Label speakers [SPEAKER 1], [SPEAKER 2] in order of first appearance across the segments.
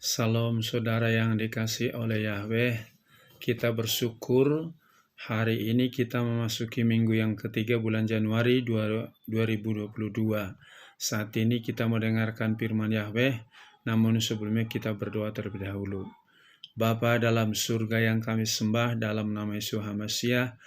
[SPEAKER 1] Salam saudara yang dikasihi oleh Yahweh, kita bersyukur hari ini kita memasuki minggu yang ketiga bulan Januari 2022. Saat ini kita mendengarkan firman Yahweh, namun sebelumnya kita berdoa terlebih dahulu. Bapa dalam surga yang kami sembah dalam nama Yesus Masiah,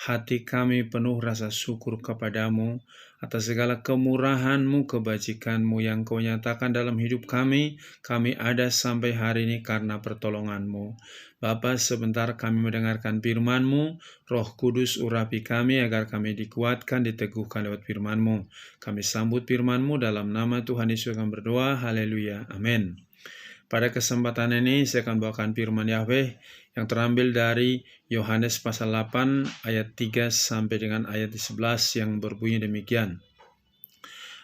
[SPEAKER 1] hati kami penuh rasa syukur kepadamu atas segala kemurahan-Mu, kebajikan-Mu yang Kau nyatakan dalam hidup kami. Kami ada sampai hari ini karena pertolongan-Mu. Bapa, sebentar kami mendengarkan firman-Mu, Roh Kudus urapi kami agar kami dikuatkan, diteguhkan lewat firman-Mu. Kami sambut firman-Mu dalam nama Tuhan Yesus kami berdoa, haleluya, amin. Pada kesempatan ini saya akan bawakan firman Yahweh yang terambil dari Yohanes pasal 8 ayat 3 sampai dengan ayat 11 yang berbunyi demikian.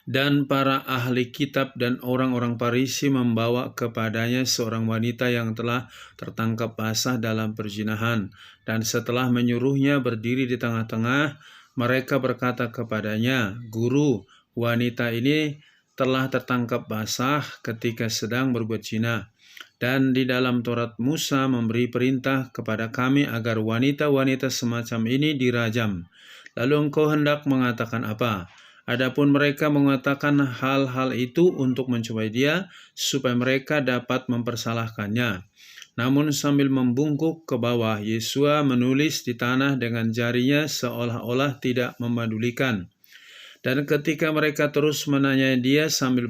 [SPEAKER 1] Dan para ahli kitab dan orang-orang Farisi membawa kepadanya seorang wanita yang telah tertangkap basah dalam perzinahan. Dan setelah menyuruhnya berdiri di tengah-tengah, mereka berkata kepadanya, "Guru, wanita ini telah tertangkap basah ketika sedang berbuat zina. Dan di dalam Taurat Musa memberi perintah kepada kami agar wanita-wanita semacam ini dirajam. Lalu engkau hendak mengatakan apa?" Adapun mereka mengatakan hal-hal itu untuk mencobai dia, supaya mereka dapat mempersalahkannya. Namun sambil membungkuk ke bawah, Yesua menulis di tanah dengan jarinya seolah-olah tidak memedulikan. Dan ketika mereka terus menanyai dia sambil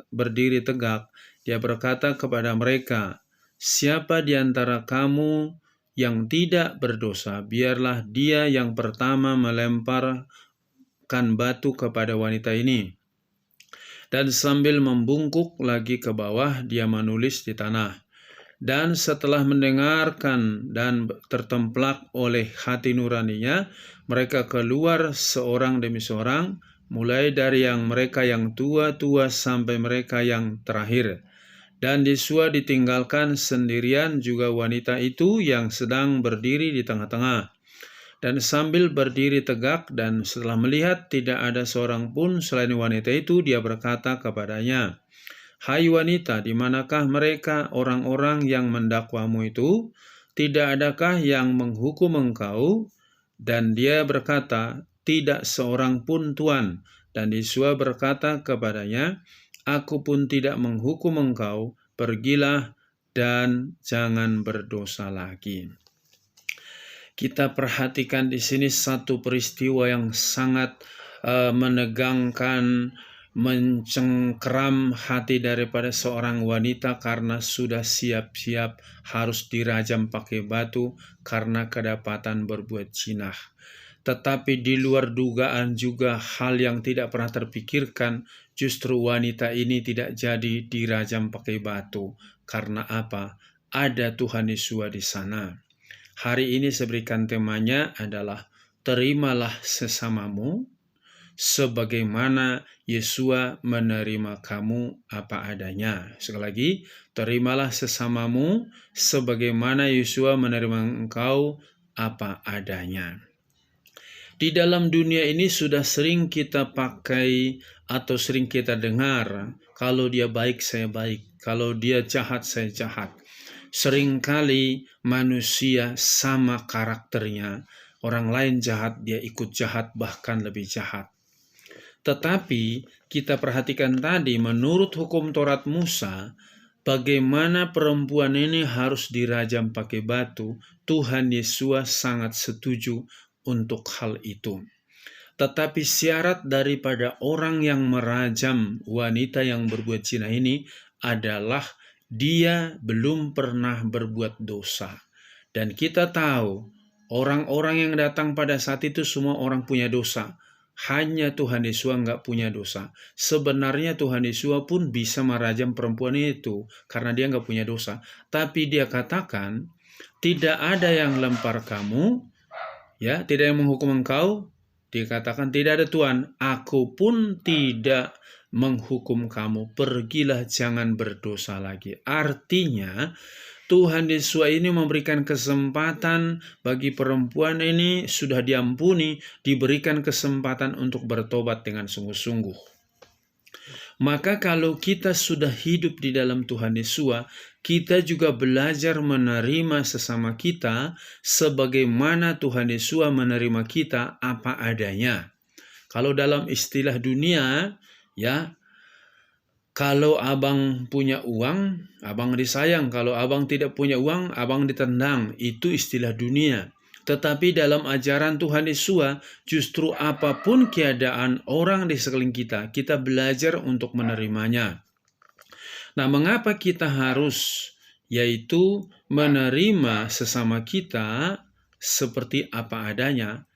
[SPEAKER 1] berdiri tegak, dia berkata kepada mereka, "Siapa di antara kamu yang tidak berdosa, biarlah dia yang pertama melemparkan batu kepada wanita ini." Dan sambil membungkuk lagi ke bawah, dia menulis di tanah. Dan setelah mendengarkan dan tertemplak oleh hati nuraninya, mereka keluar seorang demi seorang, mulai dari mereka yang tua-tua sampai mereka yang terakhir. Dan Yesua ditinggalkan sendirian juga wanita itu yang sedang berdiri di tengah-tengah. Dan sambil berdiri tegak dan setelah melihat tidak ada seorang pun selain wanita itu, dia berkata kepadanya, "Hai wanita, di manakah mereka orang-orang yang mendakwamu itu? Tidak adakah yang menghukum engkau?" Dan dia berkata, "Tidak seorang pun, Tuan." Dan Yesus berkata kepadanya, "Aku pun tidak menghukum engkau, pergilah dan jangan berdosa lagi." Kita perhatikan di sini satu peristiwa yang sangat menegangkan, mencengkeram hati daripada seorang wanita karena sudah siap-siap harus dirajam pakai batu karena kedapatan berbuat zina. Tetapi di luar dugaan juga hal yang tidak pernah terpikirkan, justru wanita ini tidak jadi dirajam pakai batu. Karena apa? Ada Tuhan Yesus di sana. Hari ini saya berikan temanya adalah terimalah sesamamu sebagaimana Yesua menerima kamu apa adanya. Sekali lagi, terimalah sesamamu sebagaimana Yesua menerima engkau apa adanya. Di dalam dunia ini sudah sering kita pakai atau sering kita dengar, kalau dia baik saya baik, kalau dia jahat saya jahat. Seringkali manusia sama karakternya, orang lain jahat, dia ikut jahat, bahkan lebih jahat. Tetapi kita perhatikan tadi, menurut hukum Taurat Musa, bagaimana perempuan ini harus dirajam pakai batu. Tuhan Yesus sangat setuju untuk hal itu. Tetapi syarat daripada orang yang merajam wanita yang berbuat zina ini adalah dia belum pernah berbuat dosa. Dan kita tahu, orang-orang yang datang pada saat itu semua orang punya dosa. Hanya Tuhan Yesus nggak punya dosa. Sebenarnya Tuhan Yesus pun bisa merajam perempuan itu karena dia nggak punya dosa. Tapi dia katakan, tidak ada yang lempar kamu, ya, tidak yang menghukum engkau. Dia katakan, tidak ada Tuhan, aku pun tidak menghukum kamu, pergilah jangan berdosa lagi. Artinya Tuhan Yesus ini memberikan kesempatan bagi perempuan ini, sudah diampuni, diberikan kesempatan untuk bertobat dengan sungguh-sungguh. Maka kalau kita sudah hidup di dalam Tuhan Yesus, kita juga belajar menerima sesama kita sebagaimana Tuhan Yesus menerima kita apa adanya. Kalau dalam istilah dunia, ya, kalau abang punya uang, abang disayang. Kalau abang tidak punya uang, abang ditendang. Itu istilah dunia. Tetapi dalam ajaran Tuhan Yesus, justru apapun keadaan orang di sekeliling kita, kita belajar untuk menerimanya. Nah, mengapa kita harus yaitu menerima sesama kita seperti apa adanya?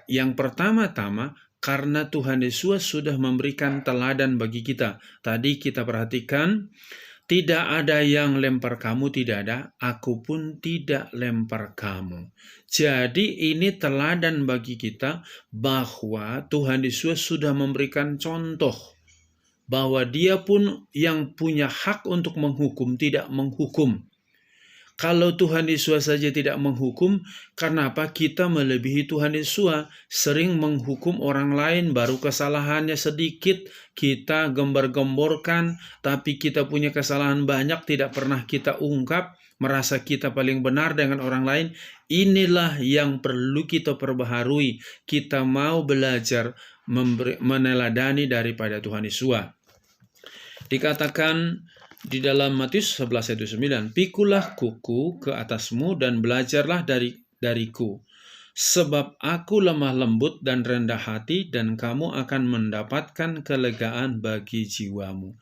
[SPEAKER 1] Yang pertama-tama, karena Tuhan Yesus sudah memberikan teladan bagi kita. Tadi kita perhatikan, tidak ada yang lempar kamu, tidak ada, aku pun tidak lempar kamu. Jadi ini teladan bagi kita bahwa Tuhan Yesus sudah memberikan contoh bahwa dia pun yang punya hak untuk menghukum, tidak menghukum. Kalau Tuhan Yesus saja tidak menghukum, kenapa kita melebihi Tuhan Yesus? Sering menghukum orang lain, baru kesalahannya sedikit, kita gembar-gemborkan, tapi kita punya kesalahan banyak, tidak pernah kita ungkap, merasa kita paling benar dengan orang lain. Inilah yang perlu kita perbaharui. Kita mau belajar meneladani daripada Tuhan Yesus. Dikatakan di dalam Matius 11 ayat 9, pikulah kuku ke atasmu dan belajarlah dariku. Sebab aku lemah lembut dan rendah hati, dan kamu akan mendapatkan kelegaan bagi jiwamu.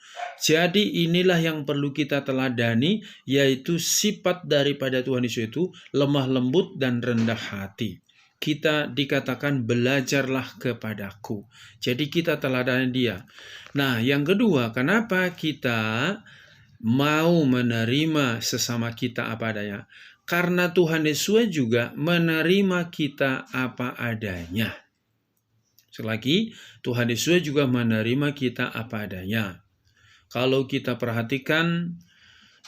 [SPEAKER 1] Jadi inilah yang perlu kita teladani, yaitu sifat daripada Tuhan Yesus itu lemah lembut dan rendah hati. Kita dikatakan belajarlah kepadaku. Jadi kita teladani dia. Nah, yang kedua, kenapa kita mau menerima sesama kita apa adanya? Karena Tuhan Yesus juga menerima kita apa adanya. Sekali lagi, Tuhan Yesus juga menerima kita apa adanya. Kalau kita perhatikan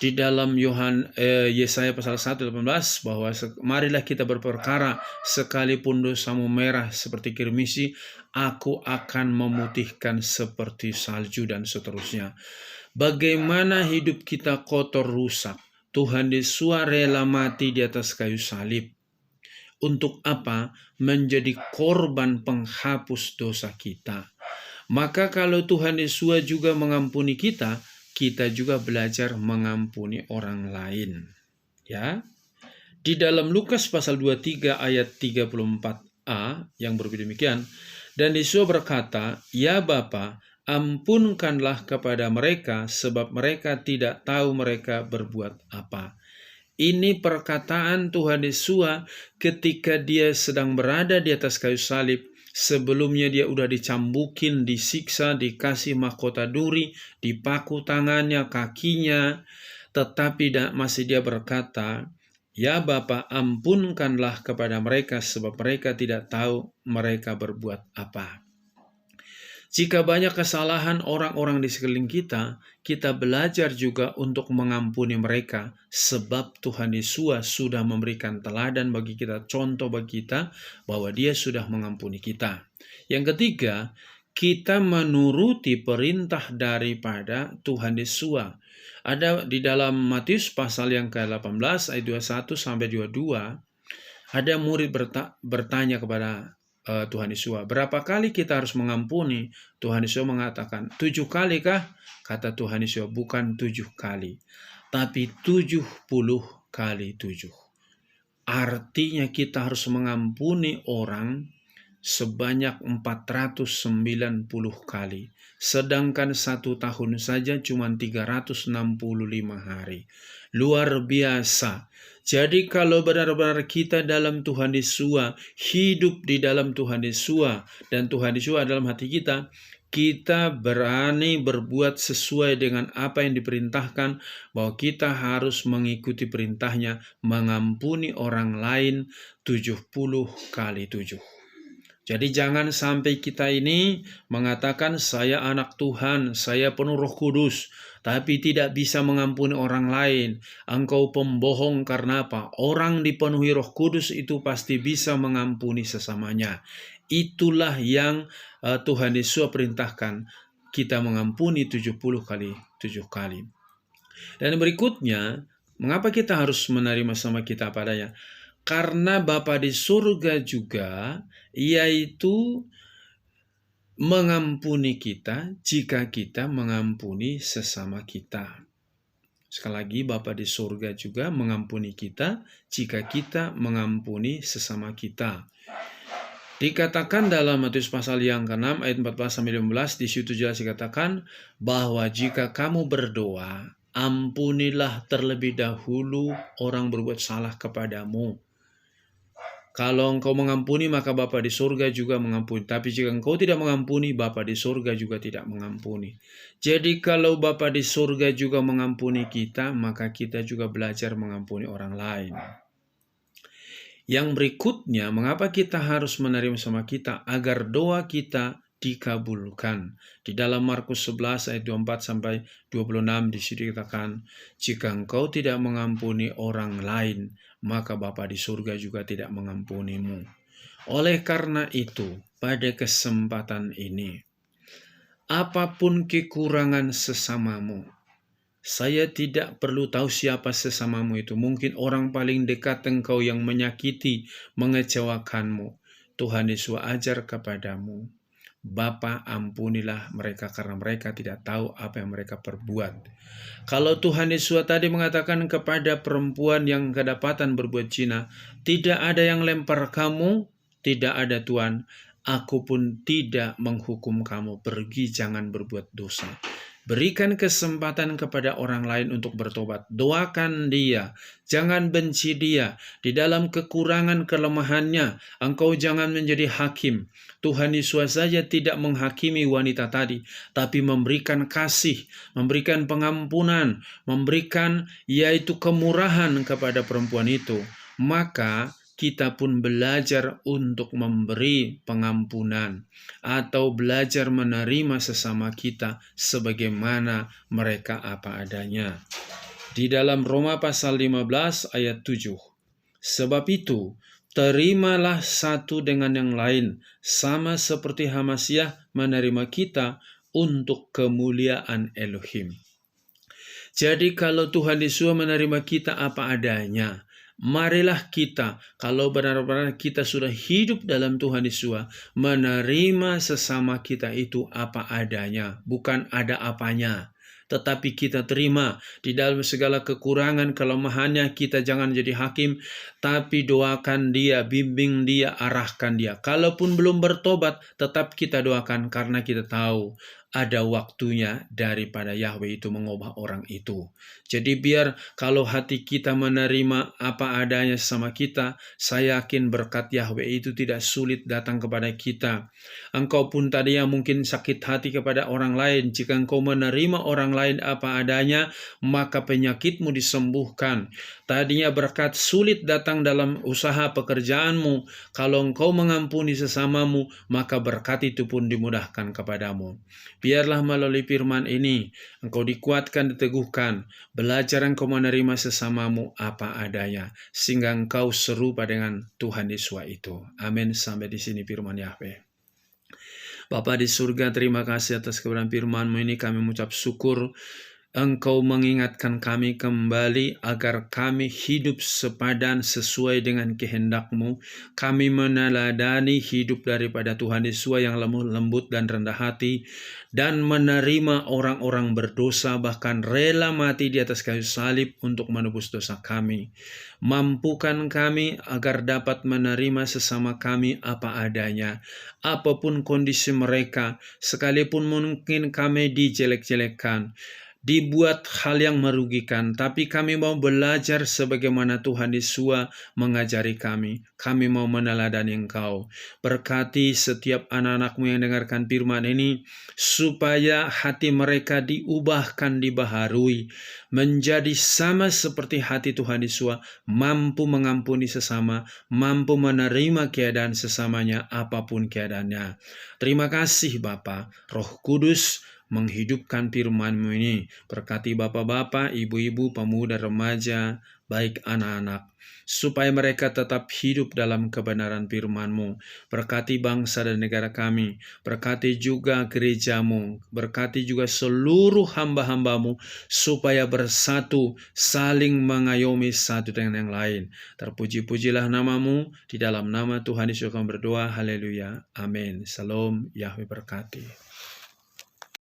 [SPEAKER 1] di dalam Yesaya pasal 1:18 bahwa marilah kita berperkara, sekalipun dosamu merah seperti kirmisi, aku akan memutihkan seperti salju, dan seterusnya. Bagaimana hidup kita kotor rusak, Tuhan Yesus rela mati di atas kayu salib. Untuk apa? Menjadi korban penghapus dosa kita. Maka kalau Tuhan Yesus juga mengampuni kita, kita juga belajar mengampuni orang lain. Ya. Di dalam Lukas pasal 23 ayat 34a yang berbunyi demikian, dan Yesus berkata, "Ya Bapa, ampunkanlah kepada mereka, sebab mereka tidak tahu mereka berbuat apa." Ini perkataan Tuhan Yesus ketika dia sedang berada di atas kayu salib. Sebelumnya dia udah dicambukin, disiksa, dikasih mahkota duri, dipaku tangannya, kakinya. Tetapi masih dia berkata, "Ya Bapa, ampunkanlah kepada mereka, sebab mereka tidak tahu mereka berbuat apa." Jika banyak kesalahan orang-orang di sekeliling kita, kita belajar juga untuk mengampuni mereka, sebab Tuhan Yesus sudah memberikan teladan bagi kita, contoh bagi kita, bahwa dia sudah mengampuni kita. Yang ketiga, kita menuruti perintah daripada Tuhan Yesus. Ada di dalam Matius pasal yang ke-18 ayat 21 sampai 22, ada murid bertanya kepada Tuhan Yesus, berapa kali kita harus mengampuni? Tuhan Yesus mengatakan, 7 kali kah? Kata Tuhan Yesus, bukan 7 kali, tapi 70 kali 7. Artinya kita harus mengampuni orang sebanyak 490 kali. Sedangkan 1 tahun saja cuma 365 hari. Luar biasa. Jadi kalau benar-benar kita dalam Tuhan Yesus, hidup di dalam Tuhan Yesus, dan Tuhan Yesus dalam hati kita, kita berani berbuat sesuai dengan apa yang diperintahkan, bahwa kita harus mengikuti perintahnya, mengampuni orang lain 70 kali 7. Jadi jangan sampai kita ini mengatakan saya anak Tuhan, saya penuh Roh Kudus, tapi tidak bisa mengampuni orang lain. Engkau pembohong. Karena apa? Orang dipenuhi Roh Kudus itu pasti bisa mengampuni sesamanya. Itulah yang Tuhan Yesus perintahkan. kita mengampuni 70 kali 7 kali. Dan berikutnya, mengapa kita harus menerima sama kita padanya? Karena Bapa di surga juga, yaitu mengampuni kita jika kita mengampuni sesama kita. Sekali lagi, Bapa di surga juga mengampuni kita jika kita mengampuni sesama kita. Dikatakan dalam Matius pasal yang ke-6 ayat 14-15, di situ jelas dikatakan bahwa jika kamu berdoa, ampunilah terlebih dahulu orang berbuat salah kepadamu. Kalau engkau mengampuni, maka Bapa di surga juga mengampuni. Tapi jika engkau tidak mengampuni, Bapa di surga juga tidak mengampuni. Jadi kalau Bapa di surga juga mengampuni kita, maka kita juga belajar mengampuni orang lain. Yang berikutnya, mengapa kita harus menerima sama kita? Agar doa kita dikabulkan. Di dalam Markus 11 ayat 24-26 di situ dikatakan, jika engkau tidak mengampuni orang lain, maka Bapa di surga juga tidak mengampunimu. Oleh karena itu, pada kesempatan ini, apapun kekurangan sesamamu, saya tidak perlu tahu siapa sesamamu itu. Mungkin orang paling dekat engkau yang menyakiti, mengecewakanmu. Tuhan Yesus ajar kepadamu, Bapa, ampunilah mereka karena mereka tidak tahu apa yang mereka perbuat. Kalau Tuhan Yesus tadi mengatakan kepada perempuan yang kedapatan berbuat zina, tidak ada yang lempar kamu, tidak ada Tuhan, aku pun tidak menghukum kamu, pergi jangan berbuat dosa. Berikan kesempatan kepada orang lain untuk bertobat. Doakan dia. Jangan benci dia. Di dalam kekurangan kelemahannya, engkau jangan menjadi hakim. Tuhan Yesus saja tidak menghakimi wanita tadi, tapi memberikan kasih, memberikan pengampunan, memberikan yaitu kemurahan kepada perempuan itu. Maka kita pun belajar untuk memberi pengampunan atau belajar menerima sesama kita sebagaimana mereka apa adanya. Di dalam Roma pasal 15 ayat 7. Sebab itu, terimalah satu dengan yang lain, sama seperti Hamasyah menerima kita untuk kemuliaan Elohim. Jadi kalau Tuhan Yesus menerima kita apa adanya, marilah kita, kalau benar-benar kita sudah hidup dalam Tuhan Yesus, menerima sesama kita itu apa adanya, bukan ada apanya. Tetapi kita terima di dalam segala kekurangan, kelemahannya. Kita jangan jadi hakim, tapi doakan dia, bimbing dia, arahkan dia. Kalaupun belum bertobat, tetap kita doakan karena kita tahu ada waktunya daripada Yahweh itu mengubah orang itu. Jadi biar kalau hati kita menerima apa adanya sama kita, saya yakin berkat Yahweh itu tidak sulit datang kepada kita. Engkau pun tadinya mungkin sakit hati kepada orang lain. Jika engkau menerima orang lain apa adanya, maka penyakitmu disembuhkan. Tadinya berkat sulit datang dalam usaha pekerjaanmu. Kalau engkau mengampuni sesamamu, maka berkat itu pun dimudahkan kepadamu. Biarlah melalui firman ini, engkau dikuatkan, diteguhkan, belajar engkau menerima sesamamu apa adanya, sehingga engkau serupa dengan Tuhan Yesus itu. Amin. Sampai di sini firman Yahweh. Bapa di surga, terima kasih atas kebenaran firman-Mu ini. Kami mengucap syukur Engkau mengingatkan kami kembali agar kami hidup sepadan sesuai dengan kehendak-Mu. Kami meneladani hidup daripada Tuhan Yesus yang lembut dan rendah hati, dan menerima orang-orang berdosa, bahkan rela mati di atas kayu salib untuk menebus dosa kami. Mampukan kami agar dapat menerima sesama kami apa adanya, apapun kondisi mereka, sekalipun mungkin kami dijelek-jelekkan, dibuat hal yang merugikan, tapi kami mau belajar sebagaimana Tuhan Yesus mengajari kami. Kami mau meneladani Engkau. Berkati setiap anak-anak-Mu yang dengarkan firman ini, supaya hati mereka diubahkan, dibaharui, menjadi sama seperti hati Tuhan Yesus, mampu mengampuni sesama, mampu menerima keadaan sesamanya, apapun keadaannya. Terima kasih Bapa, Roh Kudus, menghidupkan firman-Mu ini. Berkati bapak-bapak, ibu-ibu, pemuda, remaja, baik anak-anak, supaya mereka tetap hidup dalam kebenaran firman-Mu. Berkati bangsa dan negara kami, berkati juga gereja-Mu, berkati juga seluruh hamba-hamba-Mu, supaya bersatu, saling mengayomi satu dengan yang lain. Terpuji-pujilah nama-Mu, di dalam nama Tuhan Yesus kami berdoa, haleluya, amin. Shalom, Yahweh berkati.